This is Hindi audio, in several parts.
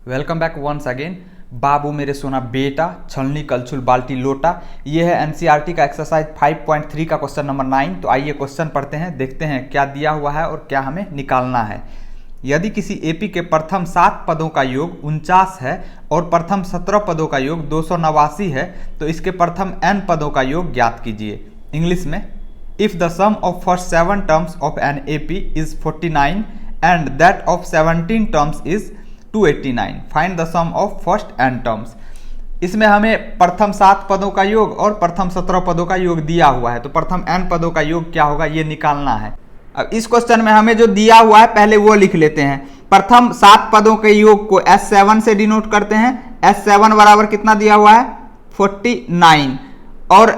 Welcome back once again. बाबू मेरे सोना बेटा, छलनी कलछुल बाल्टी लोटा, ये है एनसीईआरटी का एक्सरसाइज 5.3 का क्वेश्चन नंबर 9। तो आइए क्वेश्चन पढ़ते हैं, देखते हैं क्या दिया हुआ है और क्या हमें निकालना है। यदि किसी एपी के प्रथम 7 पदों का योग 49 है और प्रथम 17 पदों का योग 289 है तो इसके प्रथम n पदों का योग ज्ञात कीजिए। इंग्लिश में, if the sum of first 7 terms of an AP is 49 and that of 17 terms is 289, find the sum of first n terms. इसमें हमें प्रथम 7 पदों का योग और प्रथम 17 पदों का योग दिया हुआ है, तो प्रथम n पदों का योग क्या होगा ये निकालना है। अब इस क्वेश्चन में हमें जो दिया हुआ है पहले वो लिख लेते हैं। प्रथम 7 पदों के योग को S7 से डिनोट करते हैं। S7 बराबर कितना दिया हुआ है 49 और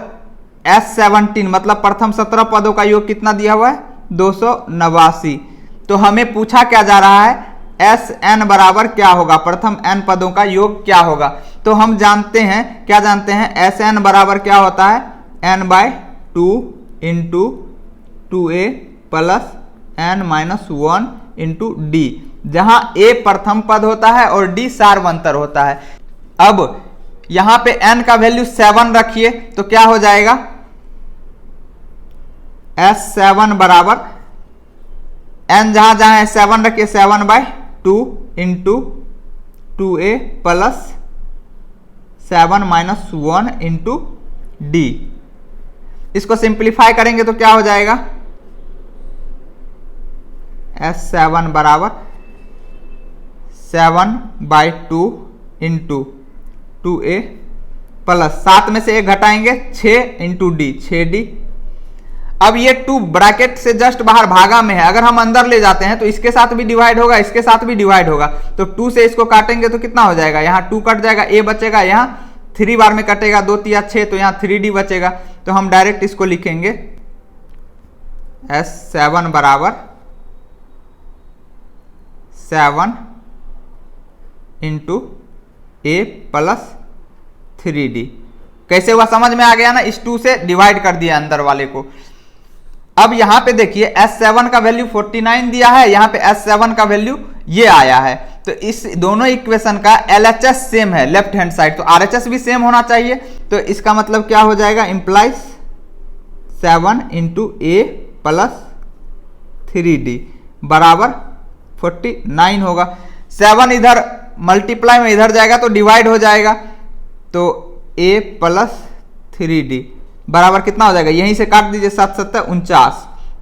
S17 मतलब प्रथम 17 पदों का योग कितना दिया हुआ है 289। तो हमें पूछा क्या जा रहा है Sn बराबर क्या होगा, प्रथम n पदों का योग क्या होगा। तो हम जानते हैं, क्या जानते हैं, Sn बराबर क्या होता है n/2 into 2a plus n-1 into d, जहां a प्रथम पद होता है और d सार्वंतर होता है। अब यहां पे n का वैल्यू 7 रखिए तो क्या हो जाएगा S7 बराबर n जहां जहां है 7 रखिए 7/2 into 2a plus 7-1 into d। इसको सिंप्लीफाई करेंगे तो क्या हो जाएगा S7 बराबर 7/2 इंटू 2a प्लस 7 में से 1 घटाएंगे 6 इंटू d 6d। अब ये 2 ब्रैकेट से जस्ट बाहर भागा में है, अगर हम अंदर ले जाते हैं तो इसके साथ भी डिवाइड होगा, इसके साथ भी डिवाइड होगा। तो 2 से इसको काटेंगे तो कितना हो जाएगा, यहाँ 2 कट जाएगा, a बचेगा, यहाँ 3 बार में कटेगा 2 3 6 तो यहाँ 3d बचेगा। तो हम डायरेक्ट इसको लिखेंगे S7 बराबर 7 इंटू a प्लस 3d। कैसे हुआ समझ में आ गया ना, इस 2 से डिवाइड कर दिया अंदर वाले को। अब यहां पे देखिए S7 का वैल्यू 49 दिया है, यहां पे S7 का वैल्यू ये आया है। तो इस दोनों इक्वेशन का LHS सेम है लेफ्ट हैंड साइड, तो RHS भी सेम होना चाहिए। तो इसका मतलब क्या हो जाएगा, implies 7 into a plus 3d बराबर 49 होगा। 7 इधर मल्टीप्लाई में इधर जाएगा तो डिवाइड हो जाएगा, तो a प्लस 3d बराबर कितना हो जाएगा, यहीं से काट दीजिए 7 7 49,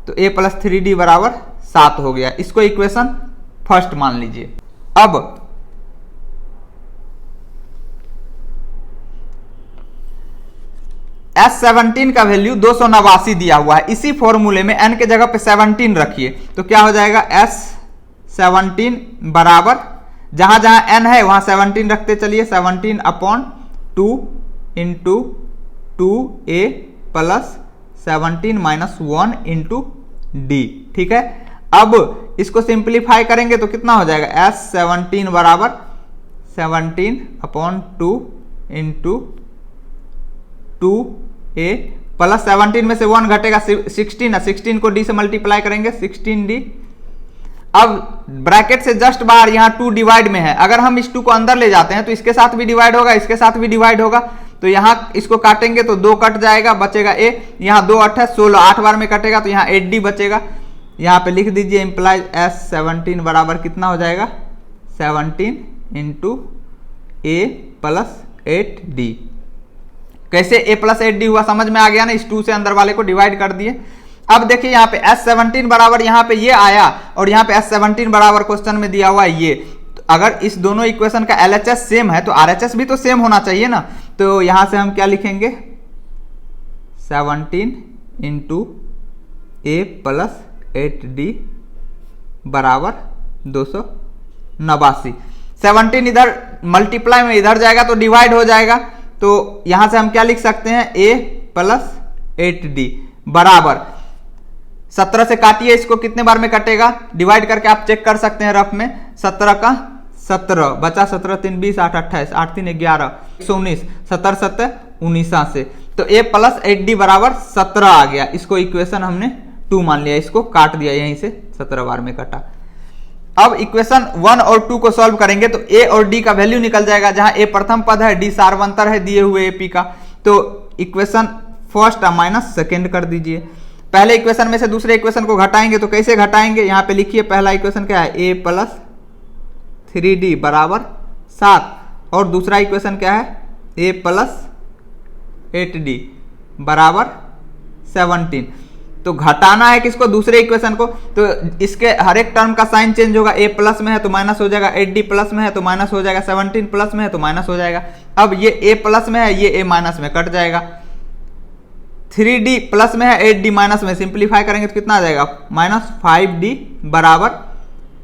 तो a प्लस 3d बराबर 7 हो गया। इसको इक्वेशन फर्स्ट मान लीजिए। अब S17 का वैल्यू 289 दिया हुआ है, इसी फॉर्मूले में n के जगह पे 17 रखिए तो क्या हो जाएगा S17 बराबर जहां जहां n है वहां 17 रखते चलिए, 17/2 into 2a plus 17-1 into d। ठीक है, अब इसको सिंप्लीफाई करेंगे तो कितना हो जाएगा S17 बराबर 17/2 इंटू 2a प्लस 17 में से 1 घटेगा 16 है, 16 को d से मल्टीप्लाई करेंगे 16d। अब ब्रैकेट से जस्ट बाहर यहाँ 2 डिवाइड में है, अगर हम इस 2 को अंदर ले जाते हैं तो इसके साथ भी डिवाइड होगा, इसके साथ भी डिवाइड होगा। तो यहाँ इसको काटेंगे तो 2 कट जाएगा, बचेगा a, यहाँ 2 8 है 16, 8 बार में कटेगा तो यहाँ 8d बचेगा। यहाँ पे लिख दीजिए इंप्लाइज S17 बराबर कितना हो जाएगा 17 इंटू a प्लस 8d। कैसे a प्लस 8d हुआ समझ में आ गया ना, इस 2 से अंदर वाले को डिवाइड कर दिए। अब देखिए यहाँ पे S17 बराबर यहाँ पे ये आया और यहाँ पे S17 बराबर क्वेश्चन में दिया हुआ है ये। तो अगर इस दोनों इक्वेशन का LHS सेम है तो RHS भी तो सेम होना चाहिए ना। तो यहाँ से हम क्या लिखेंगे 17 इंटू a प्लस 8d बराबर 289। 17 इधर मल्टीप्लाई में इधर जाएगा तो डिवाइड हो जाएगा, तो यहां से हम क्या लिख सकते हैं a प्लस 8d बराबर 17 से काटिए, इसको कितने बार में कटेगा डिवाइड करके आप चेक कर सकते हैं रफ में। 17 का 17 बचा, 17 3 20 8 28 8 3 11 119, 17 7 19 से, तो a प्लस 8d बराबर 17 आ गया। इसको इक्वेशन हमने 2 मान लिया, इसको काट दिया, यहीं से 17 बार में कटा। अब इक्वेशन 1 और 2 को सॉल्व करेंगे तो ए और डी का वैल्यू निकल जाएगा, जहां ए प्रथम पद है, डी सार्वंतर है दिए हुए एपी का। तो इक्वेशन फर्स्ट माइनस सेकेंड कर दीजिए। पहले इक्वेशन में से दूसरे इक्वेशन को घटाएंगे तो कैसे घटाएंगे, यहां पे लिखिए पहला इक्वेशन क्या है, ए प्लस 3d बराबर 7, और दूसरा इक्वेशन क्या है, ए प्लस 8d बराबर 17। तो घटाना है किसको, दूसरे इक्वेशन को, तो इसके हर एक टर्म का साइन चेंज होगा, ए प्लस में है तो माइनस हो जाएगा, 8d प्लस में है तो माइनस हो जाएगा, 17 प्लस में है तो माइनस हो जाएगा। अब ये ए प्लस में है, ये ए माइनस में कट जाएगा, 3d प्लस में है, 8d माइनस में, सिंप्लीफाई करेंगे तो कितना आ जाएगा, माइनस 5d बराबर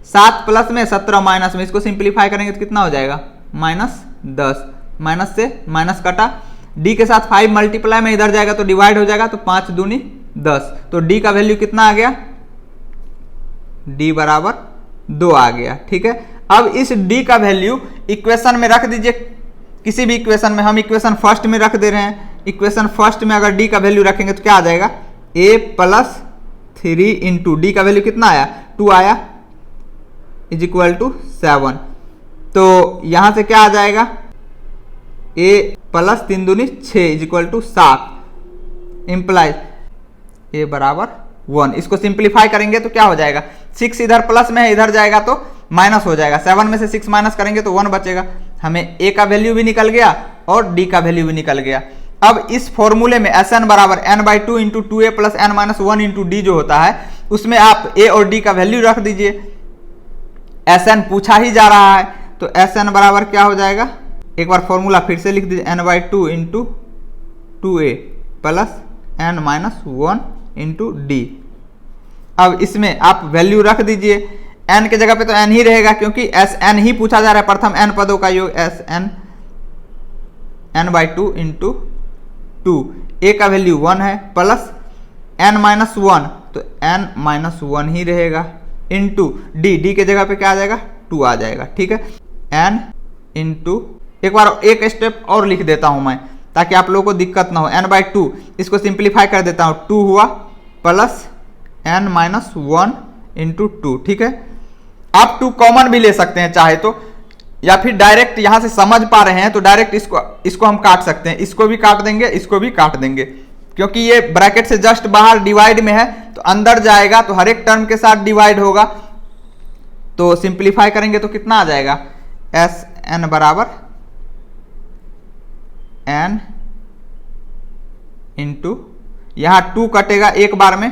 7 प्लस में 17 माइनस में, इसको सिंप्लीफाई करेंगे तो कितना हो जाएगा, माइनस 10, माइनस से माइनस कटा, d के साथ 5 मल्टीप्लाई में इधर जाएगा तो डिवाइड हो जाएगा, तो 5 दूनी 10, तो d का वैल्यू कितना आ गया, d बराबर 2 आ गया। ठीक है, अब इस d का वैल्यू इक्वेशन में रख दीजिए, किसी भी इक्वेशन में, हम इक्वेशन फर्स्ट में रख दे रहे हैं, इक्वेशन फर्स्ट में अगर d का वैल्यू रखेंगे तो क्या आ जाएगा, a प्लस 3 इंटू डी का वैल्यू कितना आया, 2 आया, इज इक्वल टू 7। तो यहां से क्या आ जाएगा, a प्लस 3 दूनी 6 is equal to 7, implies a बराबर 1। इसको सिंप्लीफाई करेंगे तो क्या हो जाएगा, 6 इधर प्लस में है, इधर जाएगा तो माइनस हो जाएगा, 7 में से 6 माइनस करेंगे तो 1 बचेगा। हमें a का वैल्यू भी निकल गया और d का वैल्यू भी निकल गया। अब इस फॉर्मूले में Sn बराबर n/2 into 2a plus n minus 1 into D जो होता है, उसमें आप a और d का वैल्यू रख दीजिए। Sn पूछा ही जा रहा है, तो Sn बराबर क्या हो जाएगा, एक बार फॉर्मूला फिर से लिख दीजिए, n/2 into 2a plus n minus 1 into D. अब इसमें आप वैल्यू रख दीजिए, n के जगह पे तो n ही रहेगा क्योंकि Sn ही पूछा जा रहा है, प्रथम n पदों का योग, Sn n/2 इंटू 2, a का वैल्यू 1 है, प्लस n माइनस 1, तो n माइनस 1 ही रहेगा, इंटू डी के जगह पे क्या आ जाएगा, 2 आ जाएगा। ठीक है, n इंटू, एक बार एक स्टेप और लिख देता हूं मैं ताकि आप लोगों को दिक्कत ना हो, n/2 इसको सिंप्लीफाई कर देता हूं, 2 हुआ प्लस n माइनस 1 इंटू 2। ठीक है, आप 2 कॉमन भी ले सकते हैं चाहे तो, या फिर डायरेक्ट यहां से समझ पा रहे हैं तो डायरेक्ट इसको हम काट सकते हैं, इसको भी काट देंगे, इसको भी काट देंगे, क्योंकि ये ब्रैकेट से जस्ट बाहर डिवाइड में है तो अंदर जाएगा तो हर एक टर्म के साथ डिवाइड होगा। तो सिंप्लीफाई करेंगे तो कितना आ जाएगा, Sn बराबर n इंटू, यहां 2 कटेगा एक बार में,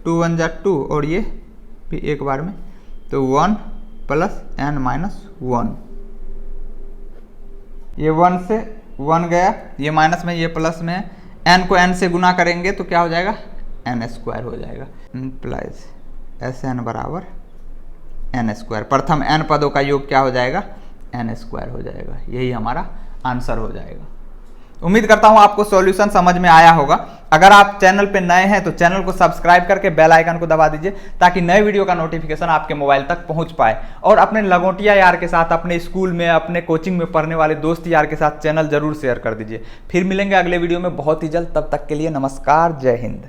2 1 जा 2 और ये भी एक बार में, तो 1 प्लस n माइनस 1, ये 1 से 1 गया, ये माइनस में, ये प्लस में है, n को n से गुना करेंगे तो क्या हो जाएगा, n² हो जाएगा, इंप्लाइज Sn बराबर n², प्रथम n पदों का योग क्या हो जाएगा, n² हो जाएगा। यही हमारा आंसर हो जाएगा। उम्मीद करता हूं आपको सॉल्यूशन समझ में आया होगा। अगर आप चैनल पे नए हैं तो चैनल को सब्सक्राइब करके बेल आइकन को दबा दीजिए ताकि नए वीडियो का नोटिफिकेशन आपके मोबाइल तक पहुंच पाए, और अपने लगोटिया यार के साथ, अपने स्कूल में, अपने कोचिंग में पढ़ने वाले दोस्त यार के साथ चैनल जरूर शेयर कर दीजिए। फिर मिलेंगे अगले वीडियो में बहुत ही जल्द, तब तक के लिए नमस्कार, जय हिंद।